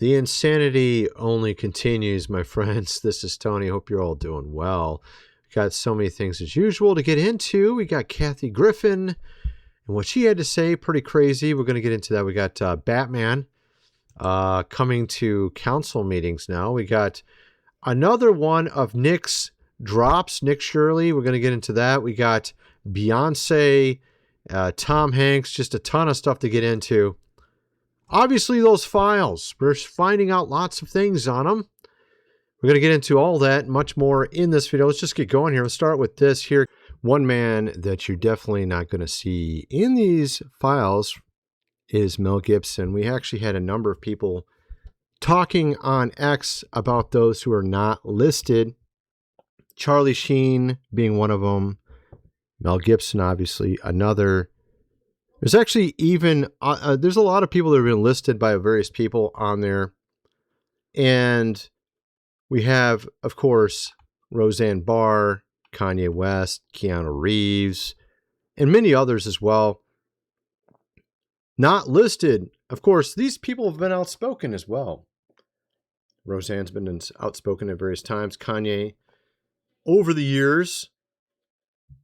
The insanity only continues, my friends. This is Tony. Hope you're all doing well. Got so many things as usual to get into. We got Kathy Griffin and what she had to say. Pretty crazy. We're going to get into that. We got Batman coming to council meetings now. We got another one of Nick's drops, Nick Shirley. We're going to get into that. We got Beyonce, Tom Hanks, just a ton of stuff to get into. Obviously, those files, we're finding out lots of things on them. We're going to get into all that and much more in this video. Let's just get going here. Let's start with this here. One man that you're definitely not going to see in these files is Mel Gibson. We actually had a number of people talking on X about those who are not listed. Charlie Sheen being one of them. Mel Gibson, obviously, another. There's actually even, there's a lot of people that have been listed by various people on there. And we have, of course, Roseanne Barr, Kanye West, Keanu Reeves, and many others as well. Not listed. Of course, these people have been outspoken as well. Roseanne's been outspoken at various times. Kanye over the years.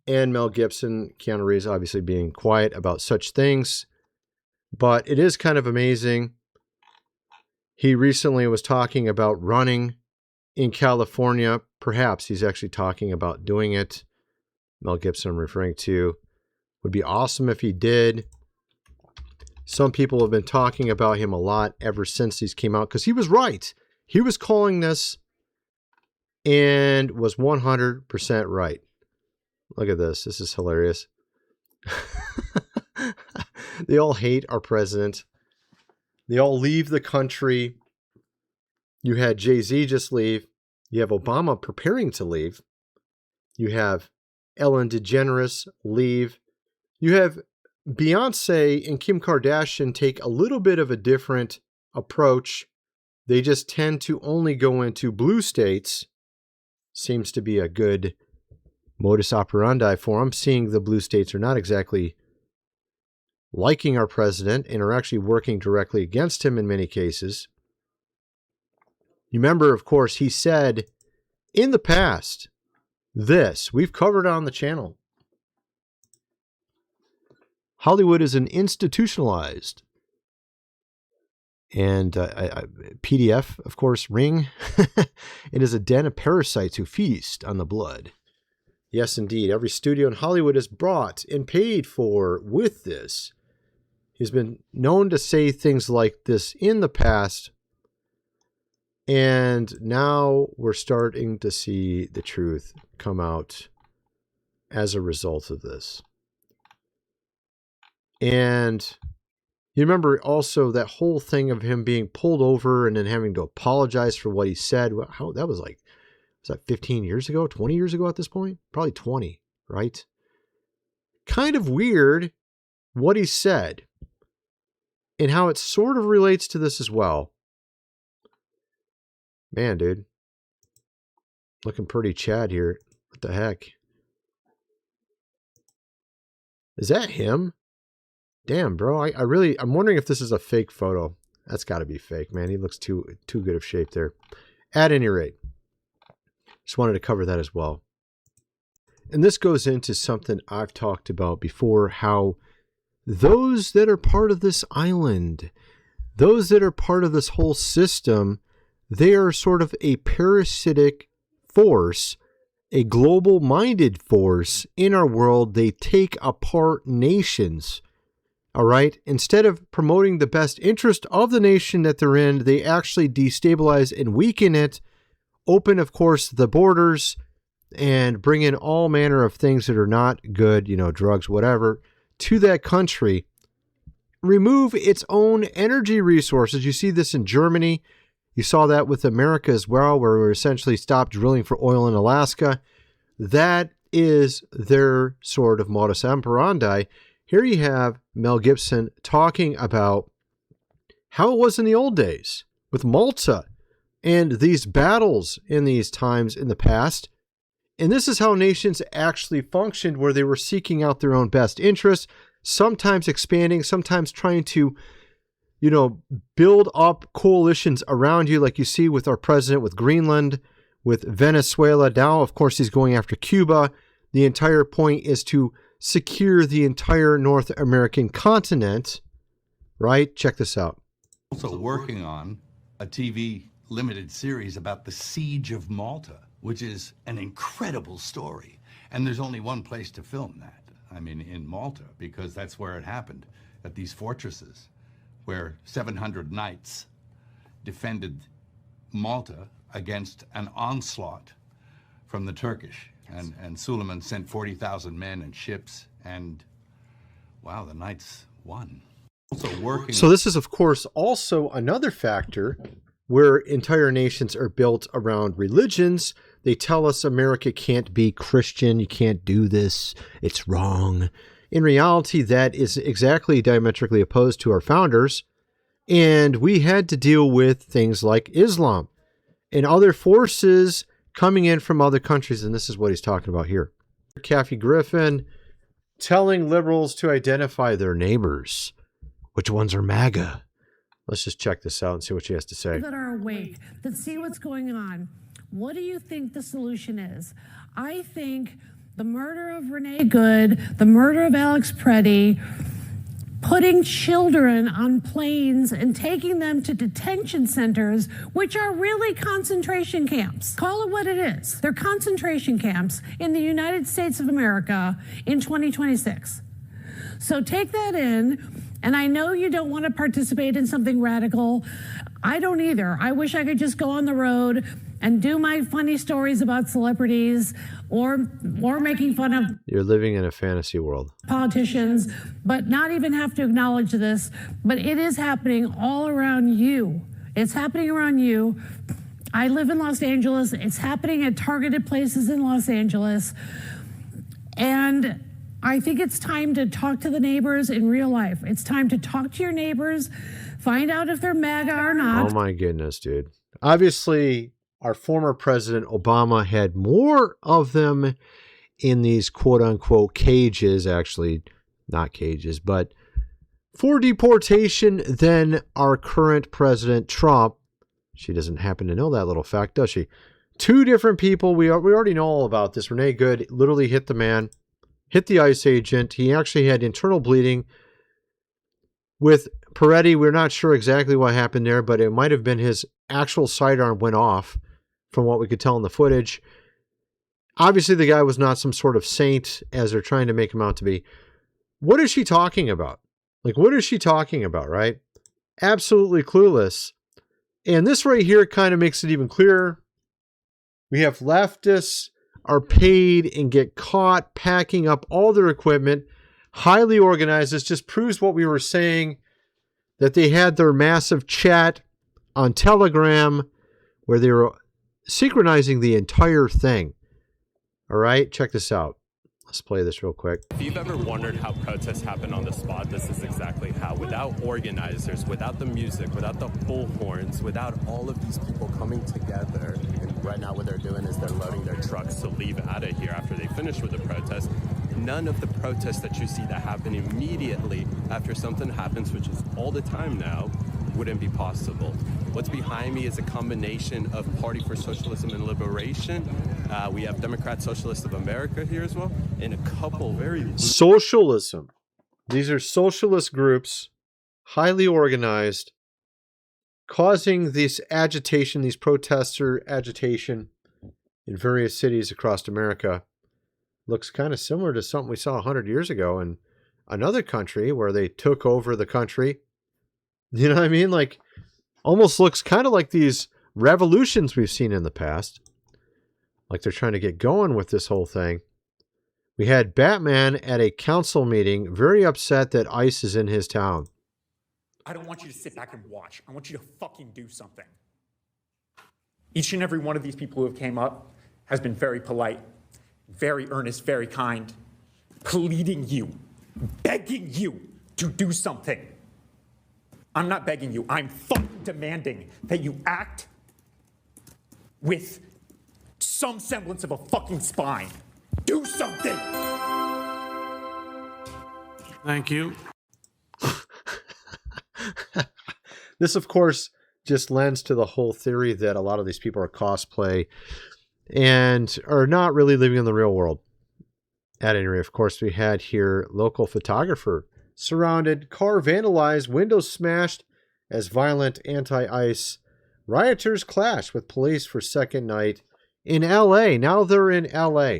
And Mel Gibson, Keanu Reeves obviously being quiet about such things. But it is kind of amazing. He recently was talking about running in California. Perhaps he's actually talking about doing it. Mel Gibson I'm referring to. Would be awesome if he did. Some people have been talking about him a lot ever since these came out. Because he was right. He was calling this and was 100% right. Look at this. This is hilarious. They all hate our president. They all leave the country. You had Jay-Z just leave. You have Obama preparing to leave. You have Ellen DeGeneres leave. You have Beyonce and Kim Kardashian take a little bit of a different approach. They just tend to only go into blue states. Seems to be a good modus operandi for them, seeing the blue states are not exactly liking our president and are actually working directly against him in many cases. You remember, of course, he said in the past, this, we've covered on the channel. Hollywood is an institutionalized and PDF, of course, ring. It is a den of parasites who feast on the blood. Yes, indeed. Every studio in Hollywood is brought and paid for with this. He's been known to say things like this in the past. And now we're starting to see the truth come out as a result of this. And you remember also that whole thing of him being pulled over and then having to apologize for what he said. How that was like, was that 15 years ago, 20 years ago at this point? Probably 20, right? Kind of weird what he said and how it sort of relates to this as well. Man, dude. Looking pretty Chad here. What the heck? Is that him? Damn, bro. I'm wondering if this is a fake photo. That's got to be fake, man. He looks too good of shape there. At any rate. Just wanted to cover that as well. And this goes into something I've talked about before, how those that are part of this island, those that are part of this whole system, they are sort of a parasitic force, a global-minded force in our world. They take apart nations, all right? Instead of promoting the best interest of the nation that they're in, they actually destabilize and weaken it. Open, of course, the borders and bring in all manner of things that are not good, drugs, whatever, to that country. Remove its own energy resources. You see this in Germany. You saw that with America as well, where we essentially stopped drilling for oil in Alaska. That is their sort of modus operandi. Here you have Mel Gibson talking about how it was in the old days with Malta and these battles in these times in the past. And this is how nations actually functioned, where they were seeking out their own best interests, sometimes expanding, sometimes trying to, build up coalitions around you, like you see with our president, with Greenland, with Venezuela. Now, of course, he's going after Cuba. The entire point is to secure the entire North American continent, right? Check this out. Also working on a TV limited series about the Siege of Malta, which is an incredible story. And there's only one place to film that. I mean, in Malta, because that's where it happened, at these fortresses, where 700 knights defended Malta against an onslaught from the Turkish. And Suleiman sent 40,000 men and ships, and wow, the knights won. Also working. So this is, of course, also another factor where entire nations are built around religions. They tell us America can't be Christian. You can't do this. It's wrong. In reality, that is exactly diametrically opposed to our founders. And we had to deal with things like Islam and other forces coming in from other countries. And this is what he's talking about here. Kathy Griffin telling liberals to identify their neighbors. Which ones are MAGA? Let's just check this out and see what she has to say. That are awake, that see what's going on. What do you think the solution is? I think the murder of Renee Good, the murder of Alex Preddy, putting children on planes and taking them to detention centers, which are really concentration camps. Call it what it is. They're concentration camps in the United States of America in 2026. So take that in. And I know you don't want to participate in something radical. I don't either. I wish I could just go on the road and do my funny stories about celebrities or making fun of... You're living in a fantasy world. ...politicians, but not even have to acknowledge this. But it is happening all around you. It's happening around you. I live in Los Angeles. It's happening at targeted places in Los Angeles. And I think it's time to talk to the neighbors in real life. It's time to talk to your neighbors, find out if they're MAGA or not. Oh my goodness, dude. Obviously, our former president Obama had more of them in these quote unquote cages, actually not cages, but for deportation than our current president Trump. She doesn't happen to know that little fact, does she? Two different people. We already know all about this. Renee Good literally hit the man. Hit the ICE agent. He actually had internal bleeding. With Peretti, we're not sure exactly what happened there, but it might have been his actual sidearm went off from what we could tell in the footage. Obviously, the guy was not some sort of saint, as they're trying to make him out to be. What is she talking about? Like, what is she talking about, right? Absolutely clueless. And this right here kind of makes it even clearer. We have leftists are paid and get caught packing up all their equipment, highly organized. This just proves what we were saying, that they had their massive chat on Telegram where they were synchronizing the entire thing. All right, check this out. Let's play this real quick. If you've ever wondered how protests happen on the spot, this is exactly how. Without organizers, without the music, without the bullhorns, without all of these people coming together. And right now what they're doing is they're loading their trucks to leave out of here after they finish with the protest. None of the protests that you see that happen immediately after something happens, which is all the time now, wouldn't be possible. What's behind me is a combination of Party for Socialism and Liberation. We have Democrat Socialists of America here as well, and a couple very... Socialism. These are socialist groups, highly organized, causing this agitation, these protester agitation in various cities across America. Looks kind of similar to something we saw 100 years ago in another country where they took over the country. You know what I mean? Like, almost looks kind of like these revolutions we've seen in the past. Like they're trying to get going with this whole thing. We had Batman at a council meeting, very upset that ICE is in his town. I don't want you to sit back and watch. I want you to fucking do something. Each and every one of these people who have came up has been very polite, very earnest, very kind, pleading you, begging you to do something. I'm not begging you. I'm fucking demanding that you act with some semblance of a fucking spine. Do something. Thank you. This, of course, just lends to the whole theory that a lot of these people are cosplay and are not really living in the real world. At any rate, of course, we had here local photographer surrounded, car vandalized, windows smashed as violent anti-ICE rioters clash with police for second night in LA. Now they're in LA.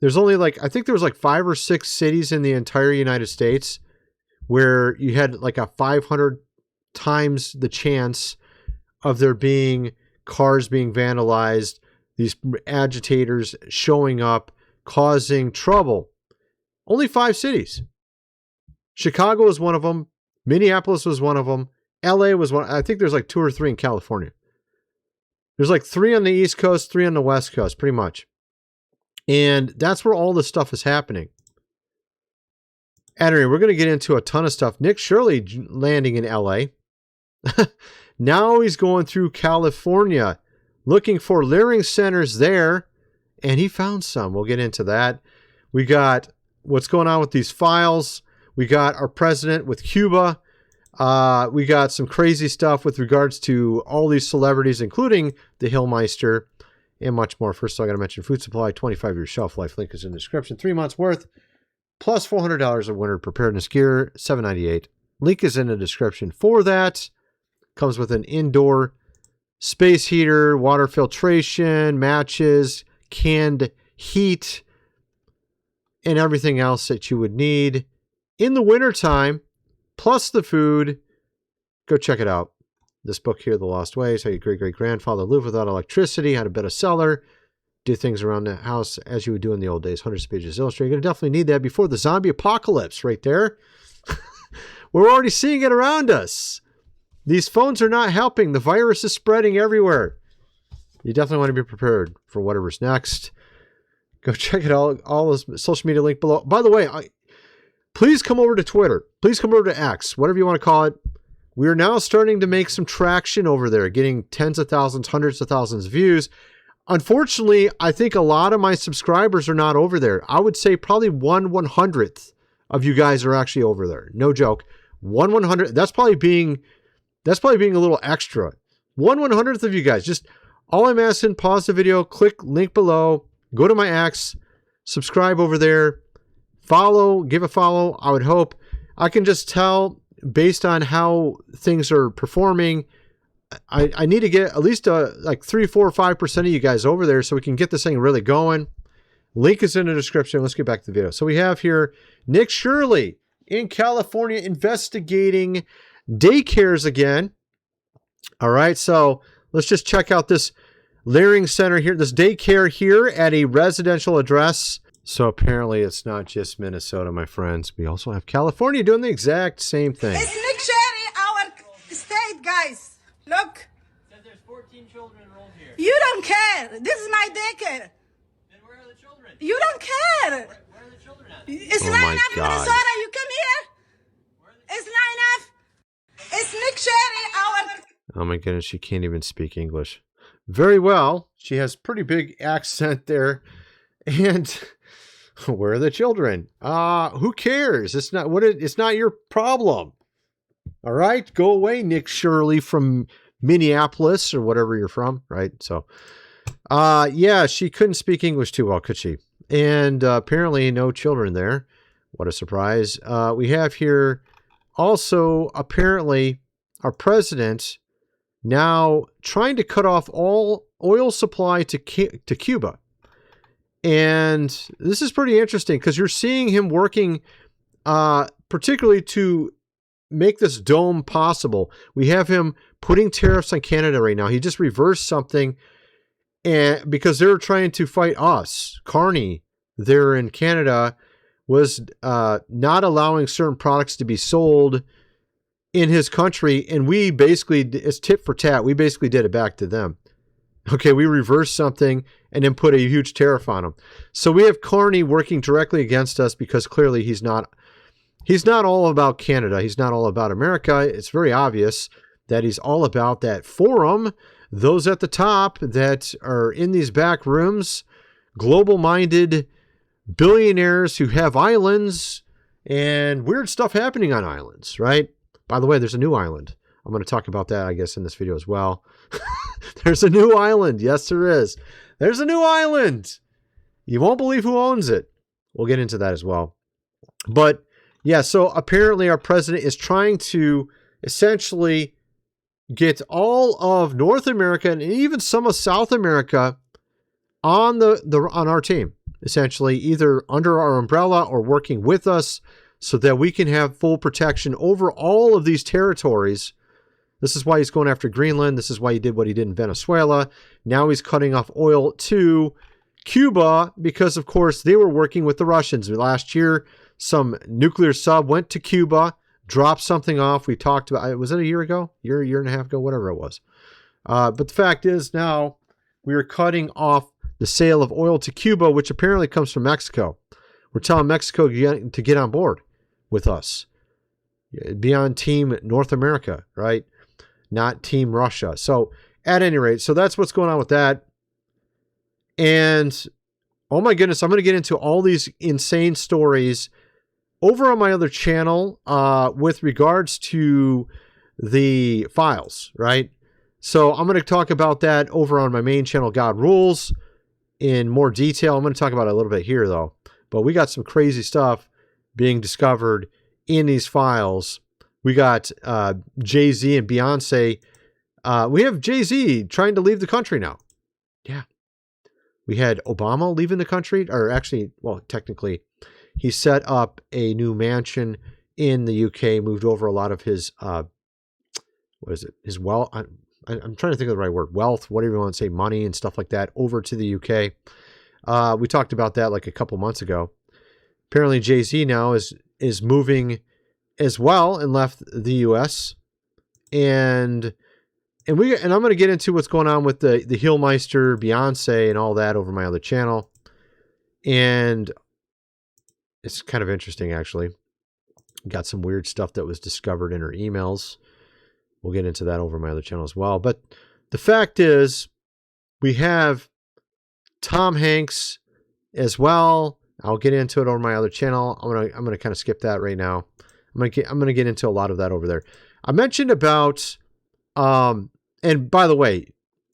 There's only I think there was 5 or 6 cities in the entire United States where you had a 500 times the chance of there being cars being vandalized, these agitators showing up, causing trouble. Only 5 cities. Chicago was one of them. Minneapolis was one of them. LA was one. I think there's 2 or 3 in California. There's 3 on the East Coast, 3 on the West Coast, pretty much. And that's where all this stuff is happening. Anyway, we're going to get into a ton of stuff. Nick Shirley landing in LA. Now he's going through California looking for learning centers there. And he found some. We'll get into that. We got what's going on with these files. We got our president with Cuba. We got some crazy stuff with regards to all these celebrities, including the Hillmeister, and much more. First, I got to mention food supply, 25-year shelf life. Link is in the description. 3 months worth, plus $400 of winter preparedness gear, $798. Link is in the description for that. Comes with an indoor space heater, water filtration, matches, canned heat, and everything else that you would need in the wintertime, plus the food. Go check it out. This book here, The Lost Ways, how your great-great-grandfather lived without electricity, how to build a cellar, do things around the house as you would do in the old days. Hundreds of pages illustrated. You're going to definitely need that before the zombie apocalypse right there. We're already seeing it around us. These phones are not helping. The virus is spreading everywhere. You definitely want to be prepared for whatever's next. Go check it out. All the social media link below. By the way, please come over to Twitter. Please come over to X, whatever you want to call it. We are now starting to make some traction over there, getting tens of thousands, hundreds of thousands of views. Unfortunately, I think a lot of my subscribers are not over there. I would say probably 1/100th of you guys are actually over there. No joke. 1/100th. That's probably being a little extra. 1/100th of you guys. Just all I'm asking, pause the video, click link below, go to my X, subscribe over there, follow, give a follow. I would hope. I can just tell based on how things are performing, I need to get at least 3, 4, 5% of you guys over there so we can get this thing really going. Link is in the description. Let's get back to the video. So we have here Nick Shirley in California investigating daycares again. All right, so let's just check out this learning center here, this daycare here at a residential address. So apparently it's not just Minnesota, my friends. We also have California doing the exact same thing. It's Nick Shirley, our state, guys. Look. Says there's 14 children enrolled here. You don't care. This is my daycare. Then where are the children? You don't care. Where are the children at? It's Oh not my enough in God. Minnesota. You come here. It's not enough. It's Nick Shirley, our... Oh my goodness, she can't even speak English very well. She has pretty big accent there. And where are the children? Who cares? It's not your problem. All right, go away, Nick Shirley from Minneapolis or whatever you're from, right? So, yeah, she couldn't speak English too well, could she? And apparently no children there. What a surprise. We have here also apparently our president now trying to cut off all oil supply to Cuba. And this is pretty interesting because you're seeing him working particularly to make this dome possible. We have him putting tariffs on Canada right now. He just reversed something and because they're trying to fight us. Carney there in Canada was not allowing certain products to be sold in his country. And we basically, it's tit for tat. We basically did it back to them. Okay, we reversed something and then put a huge tariff on them. So we have Carney working directly against us because clearly he's not all about Canada. He's not all about America. It's very obvious that he's all about that forum, those at the top that are in these back rooms, global-minded billionaires who have islands and weird stuff happening on islands, right? By the way, there's a new island. I'm going to talk about that, I guess, in this video as well. There's a new island. Yes, there is. There's a new island. You won't believe who owns it. We'll get into that as well. But yeah, so apparently our president is trying to essentially get all of North America and even some of South America on on our team, essentially either under our umbrella or working with us so that we can have full protection over all of these territories. This is why he's going after Greenland. This is why he did what he did in Venezuela. Now he's cutting off oil to Cuba because, of course, they were working with the Russians. Last year, some nuclear sub went to Cuba, dropped something off. We talked about, was it a year ago? Year and a half ago, whatever it was. But the fact is now we are cutting off the sale of oil to Cuba, which apparently comes from Mexico. We're telling Mexico to get on board with us. Be on Team North America, right? Not Team Russia. So at any rate, so that's what's going on with that. And oh my goodness, I'm going to get into all these insane stories over on my other channel with regards to the files, right? So I'm going to talk about that over on my main channel, God Rules, in more detail. I'm going to talk about it a little bit here, though. But we got some crazy stuff being discovered in these files. We got Jay-Z and Beyonce. We have Jay-Z trying to leave the country now. Yeah. We had Obama leaving the country, or actually, well, technically, he set up a new mansion in the UK, moved over a lot of his, what is it? His wealth. I'm trying to think of the right word, wealth, whatever you want to say, money and stuff like that, over to the UK. We talked about that like a couple months ago. Apparently, Jay-Z now is moving as well and left the US. And I'm going to get into what's going on with the Heelmeister, Beyonce, and all that over my other channel. And it's kind of interesting, actually. Got some weird stuff that was discovered in her emails. We'll get into that over my other channel as well. But the fact is, we have Tom Hanks as well. I'll get into it over my other channel. I'm gonna kind of skip that right now. I'm gonna get into a lot of that over there. I mentioned about and by the way,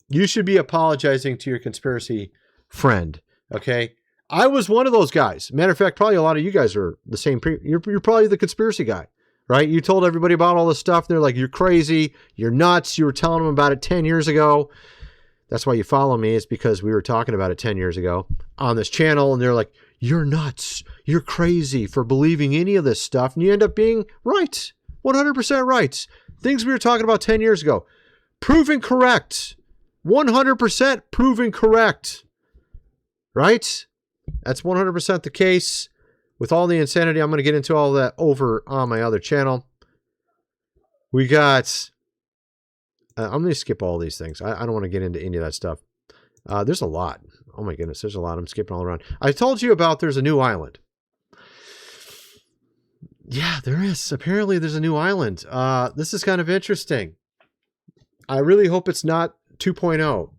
you should be apologizing to your conspiracy friend. Okay, I was one of those guys. Matter of fact, probably a lot of you guys are the same. You're probably the conspiracy guy, right? You told everybody about all this stuff. They're like, you're crazy. You're nuts. You were telling them about it 10 years ago. That's why you follow me. It's because we were talking about it 10 years ago on this channel. And they're like, you're nuts. You're crazy for believing any of this stuff. And you end up being right. 100% right. Things we were talking about 10 years ago. Proven correct. 100% proven correct. Right? That's 100% the case. With all the insanity, I'm going to get into all that over on my other channel. We got... I'm going to skip all these things. I don't want to get into any of that stuff. There's a lot. Oh my goodness, there's a lot. I'm skipping all around. I told you about there's a new island. Yeah, there is. Apparently there's a new island. This is kind of interesting. I really hope it's not 2.0.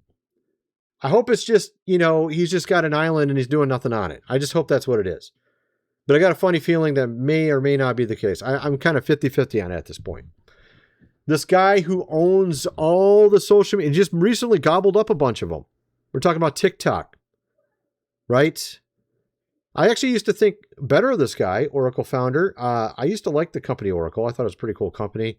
I hope it's just, he's just got an island and he's doing nothing on it. I just hope that's what it is. But I got a funny feeling that may or may not be the case. I'm kind of 50-50 on it at this point. This guy who owns all the social media, just recently gobbled up a bunch of them. We're talking about TikTok, right? I actually used to think better of this guy, Oracle founder. I used to like the company Oracle. I thought it was a pretty cool company.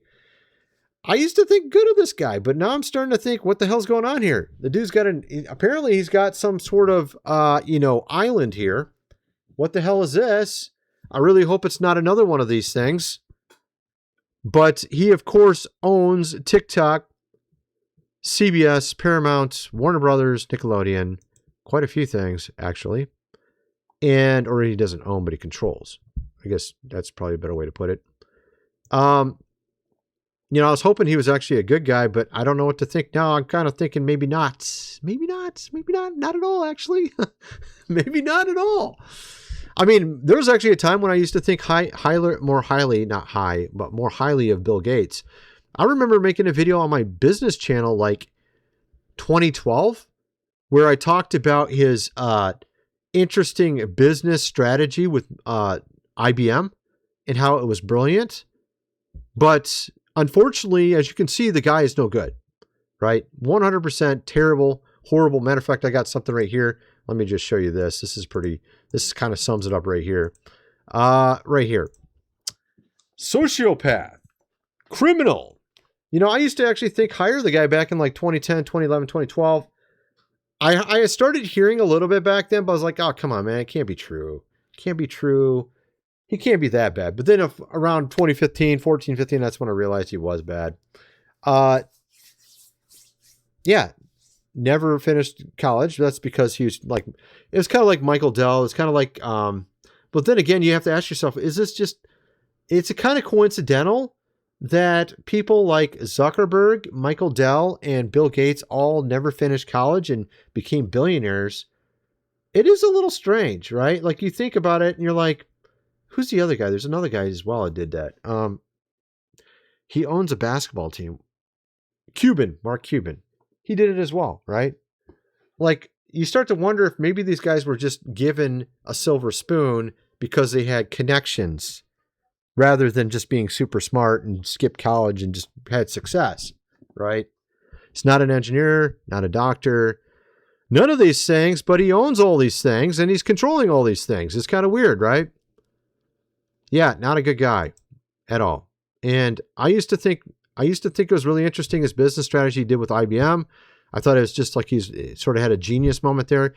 I used to think good of this guy, but now I'm starting to think, what the hell's going on here? The dude's got apparently he's got some sort of, island here. What the hell is this? I really hope it's not another one of these things. But he, of course, owns TikTok, CBS, Paramount, Warner Brothers, Nickelodeon, quite a few things, actually. Or he doesn't own, but he controls. I guess that's probably a better way to put it. I was hoping he was actually a good guy, but I don't know what to think now. I'm kind of thinking maybe not. Maybe not. Maybe not at all, actually. Maybe not at all. I mean, there was actually a time when I used to think more highly of Bill Gates. I remember making a video on my business channel like 2012 where I talked about his interesting business strategy with IBM and how it was brilliant. But unfortunately, as you can see, the guy is no good, right? 100% terrible, horrible. Matter of fact, I got something right here. Let me just show you this. This kind of sums it up right here. Right here. Sociopath. Criminal. You know, I used to actually think hire the guy back in like 2010, 2011, 2012. I started hearing a little bit back then, but I was like, oh, come on, man. It can't be true. It can't be true. He can't be that bad. But then around 2015, 14, 15, that's when I realized he was bad. Yeah. Never finished college. That's because he was like, it was kind of like Michael Dell. It's kind of like, but then again, you have to ask yourself, is this just, it's a kind of coincidental that people like Zuckerberg, Michael Dell, and Bill Gates all never finished college and became billionaires. It is a little strange, right? Like you think about it and you're like, who's the other guy? There's another guy as well that did that. He owns a basketball team. Mark Cuban. He did it as well, right? Like you start to wonder if maybe these guys were just given a silver spoon because they had connections rather than just being super smart and skipped college and just had success, right? He's not an engineer, not a doctor, none of these things, but he owns all these things and he's controlling all these things. It's kind of weird, right? Yeah, not a good guy at all. And I used to think it was really interesting his business strategy he did with IBM. I thought it was just like he's sort of had a genius moment there.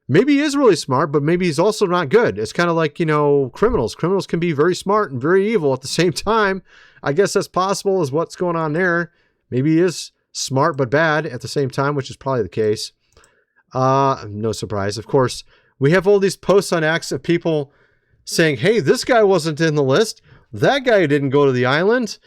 Maybe he is really smart, but maybe he's also not good. It's kind of like, you know, criminals. Criminals can be very smart and very evil at the same time. I guess that's possible is what's going on there. Maybe he is smart but bad at the same time, which is probably the case. No surprise. Of course, we have all these posts on X of people saying, hey, this guy wasn't in the list. That guy didn't go to the island.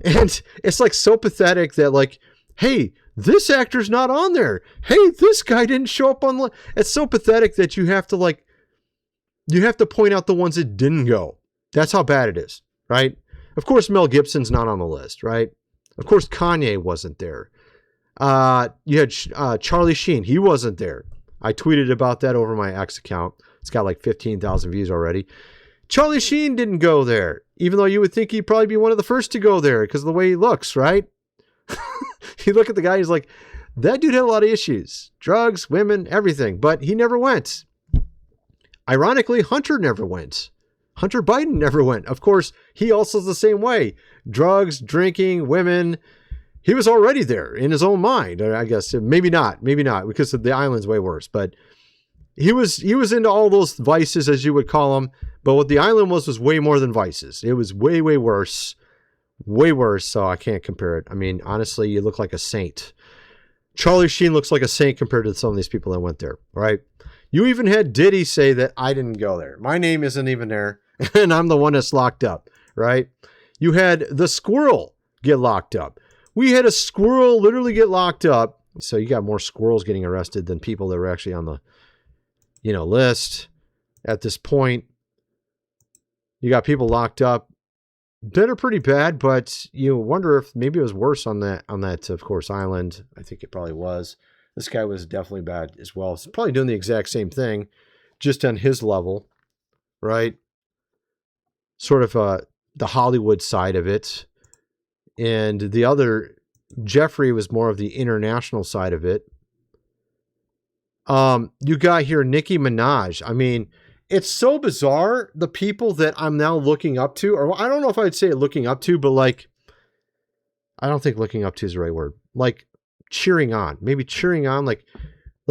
And it's like so pathetic that like, hey, this actor's not on there. Hey, this guy didn't show up on the list. It's so pathetic that you have to point out the ones that didn't go. That's how bad it is, right? Of course, Mel Gibson's not on the list, right? Of course, Kanye wasn't there. You had Charlie Sheen. He wasn't there. I tweeted about that over my X account. It's got like 15,000 views already. Charlie Sheen didn't go there, even though you would think he'd probably be one of the first to go there because of the way he looks, right? You look at the guy, he's like, that dude had a lot of issues. Drugs, women, everything. But he never went. Ironically, Hunter never went. Hunter Biden never went. Of course, he also is the same way. Drugs, drinking, women. He was already there in his own mind. I guess maybe not, because the island's way worse. But he was into all those vices, as you would call them. But what the island was way more than vices. It was way, way worse. Way worse, so I can't compare it. I mean, honestly, you look like a saint. Charlie Sheen looks like a saint compared to some of these people that went there, right? You even had Diddy say that I didn't go there. My name isn't even there, and I'm the one that's locked up, right? You had the squirrel get locked up. We had a squirrel literally get locked up. So you got more squirrels getting arrested than people that were actually on the, list at this point. You got people locked up that are pretty bad, but you wonder if maybe it was worse on that, of course, island. I think it probably was. This guy was definitely bad as well. He's probably doing the exact same thing, just on his level, right? Sort of the Hollywood side of it. And the other, Jeffrey, was more of the international side of it. You got here Nicki Minaj. I mean, it's so bizarre, the people that I'm now looking up to, or I don't know if I'd say looking up to, but like, I don't think looking up to is the right word. Like cheering on, maybe cheering on, like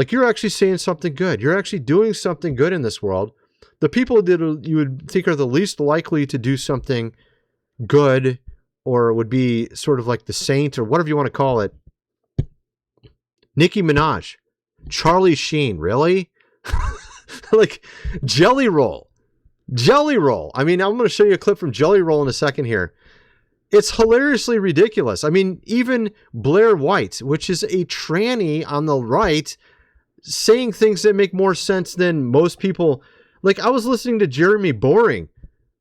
you're actually saying something good. You're actually doing something good in this world. The people that you would think are the least likely to do something good, or would be sort of like the saint or whatever you want to call it. Nicki Minaj, Charlie Sheen, really? Like Jelly Roll. I mean, I'm going to show you a clip from Jelly Roll in a second here. It's hilariously ridiculous. I mean, even Blair White, which is a tranny on the right, saying things that make more sense than most people. Like, I was listening to Jeremy Boring.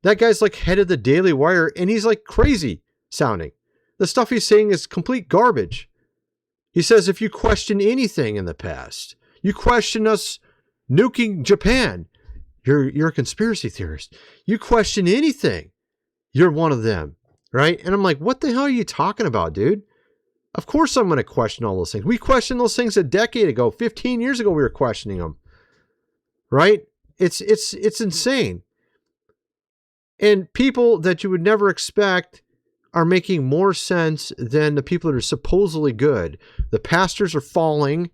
That guy's like head of the Daily Wire, and he's like crazy sounding. The stuff he's saying is complete garbage. He says, if you question anything in the past, you question us nuking Japan, you're a conspiracy theorist. You question anything, you're one of them, right? And I'm like, what the hell are you talking about, dude? Of course I'm going to question all those things. We questioned those things a decade ago, 15 years ago we were questioning them, right? It's insane. And people that you would never expect are making more sense than the people that are supposedly good. The pastors are falling,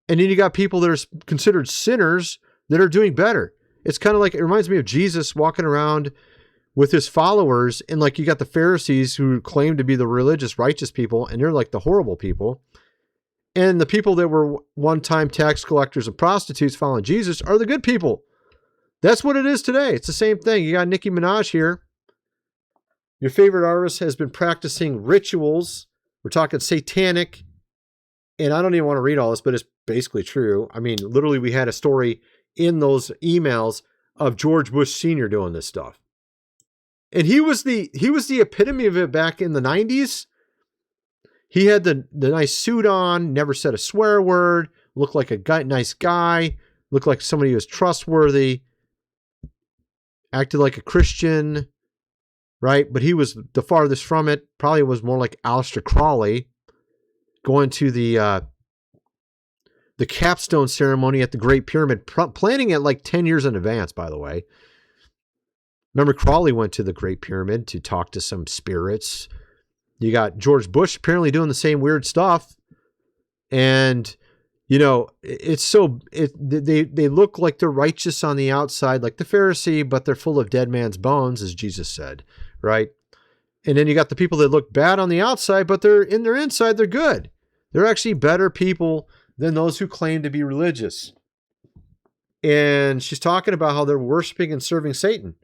and then you got people that are considered sinners that are doing better. It's kind of like, it reminds me of Jesus walking around with his followers, and like you got the Pharisees who claim to be the religious, righteous people, and they're like the horrible people. And the people that were one-time tax collectors and prostitutes following Jesus are the good people. That's what it is today. It's the same thing. You got Nicki Minaj here. Your favorite artist has been practicing rituals. We're talking satanic. And I don't even want to read all this, but it's basically true. I mean, literally we had a story in those emails of George Bush Sr. doing this stuff. And he was the epitome of it back in the 90s. He had the nice suit on, never said a swear word, looked like a nice guy, looked like somebody who was trustworthy, acted like a Christian, right? But he was the farthest from it. Probably was more like Aleister Crowley, going to the capstone ceremony at the Great Pyramid, planning it like 10 years in advance, by the way. Remember, Crowley went to the Great Pyramid to talk to some spirits. You got George Bush apparently doing the same weird stuff. And, you know, they look like they're righteous on the outside, like the Pharisee, but they're full of dead man's bones, as Jesus said, right? And then you got the people that look bad on the outside, but they're in their inside, they're good. They're actually better people than those who claim to be religious. And she's talking about how they're worshiping and serving Satan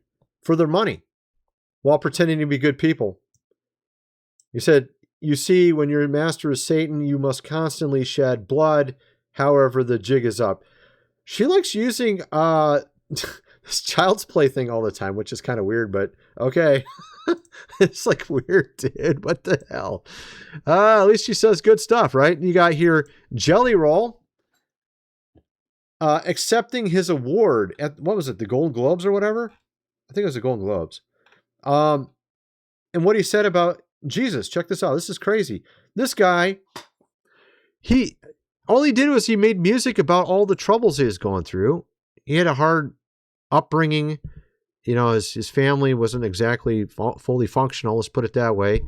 for their money while pretending to be good people. He said, you see, when your master is Satan, you must constantly shed blood. However, the jig is up. She likes using this child's play thing all the time, which is kind of weird, but okay. It's like weird, dude. What the hell? At least she says good stuff, right? You got here Jelly Roll accepting his award at, what was it, the Golden Globes or whatever? I think it was the Golden Globes. And what he said about Jesus, check this out. This is crazy. This guy, all he did was he made music about all the troubles he was going through. He had a hard upbringing. You know, his family wasn't exactly fully functional. Let's put it that way.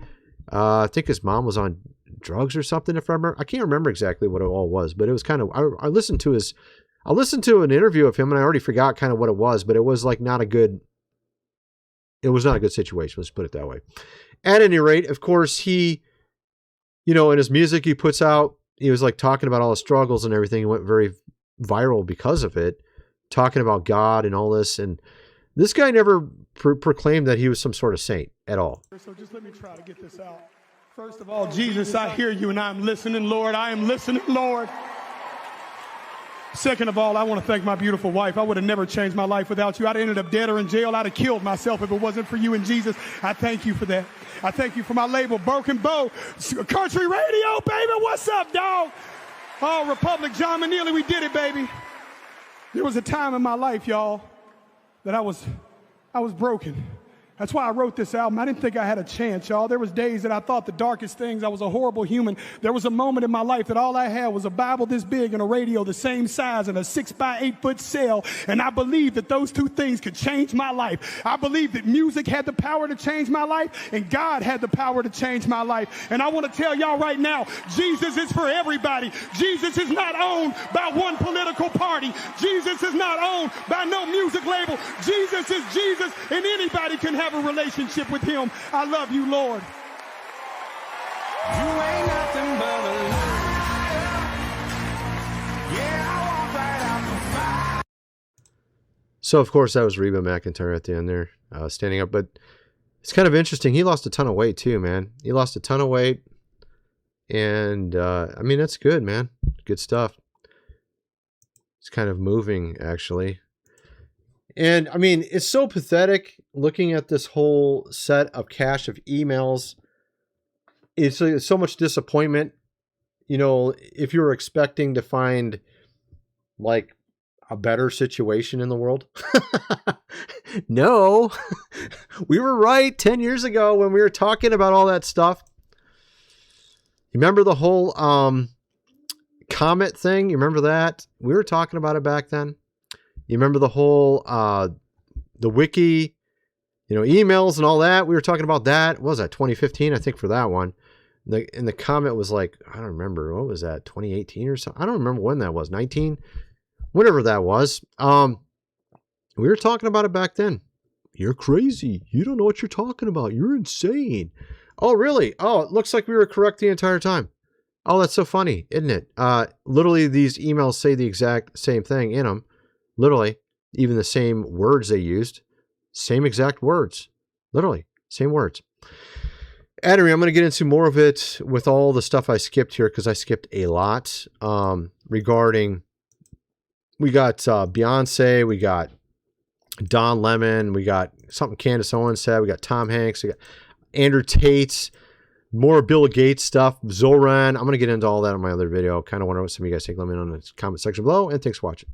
I think his mom was on drugs or something. If I remember, I can't remember exactly what it all was, but it was kind of. I listened to an interview of him, and I already forgot kind of what it was, but it was like not a good. It was not a good situation. Let's put it that way. At any rate, of course, he, you know, in his music he puts out, he was like talking about all the struggles and everything. He went very viral because of it, talking about God and all this. And this guy never proclaimed that he was some sort of saint at all. So just let me try to get this out. First of all, Jesus, I hear you and I'm listening, Lord. I am listening, Lord. Second of all, I want to thank my beautiful wife. I would have never changed my life without you. I'd have ended up dead or in jail. I'd have killed myself if it wasn't for you and Jesus. I thank you for that. I thank you for my label, Broken Bow, Country Radio, baby. What's up, dog? Oh, Republic, John Manili, we did it, baby. There was a time in my life, y'all, that I was broken. That's why I wrote this album. I didn't think I had a chance, y'all. There was days that I thought the darkest things. I was a horrible human. There was a moment in my life that all I had was a Bible this big and a radio the same size and a 6x8 foot cell. And I believed that those two things could change my life. I believed that music had the power to change my life and God had the power to change my life. And I want to tell y'all right now, Jesus is for everybody. Jesus is not owned by one political party. Jesus is not owned by no music label. Jesus is Jesus, and anybody can have a relationship with him. I love you, Lord. You ain't nothing but a liar. Yeah, I walk right out the fire. So, of course, that was Reba McEntire at the end there, standing up. But it's kind of interesting. He lost a ton of weight, too, man. He lost a ton of weight. And, I mean, that's good, man. Good stuff. It's kind of moving, actually. And, I mean, it's so pathetic looking at this whole set of cache of emails. It's so much disappointment. You know, if you were expecting to find, like, a better situation in the world? No. We were right 10 years ago when we were talking about all that stuff. You remember the whole comet thing? You remember that? We were talking about it back then. You remember the whole the wiki, emails and all that? We were talking about that. What was that, 2015, I think, for that one. And the comment was like, I don't remember. What was that, 2018 or something? I don't remember when that was. 19? Whatever that was. We were talking about it back then. You're crazy. You don't know what you're talking about. You're insane. Oh, really? Oh, it looks like we were correct the entire time. Oh, that's so funny, isn't it? Literally, these emails say the exact same thing in them. Literally, even the same words they used. Same exact words. Literally, same words. Anyway, I'm going to get into more of it with all the stuff I skipped here, because I skipped a lot regarding, we got Beyonce, we got Don Lemon, we got something Candace Owens said, we got Tom Hanks, we got Andrew Tate, more Bill Gates stuff, Zoran. I'm going to get into all that in my other video. Kind of wonder what some of you guys think. Let me know in the comment section below, and thanks for watching.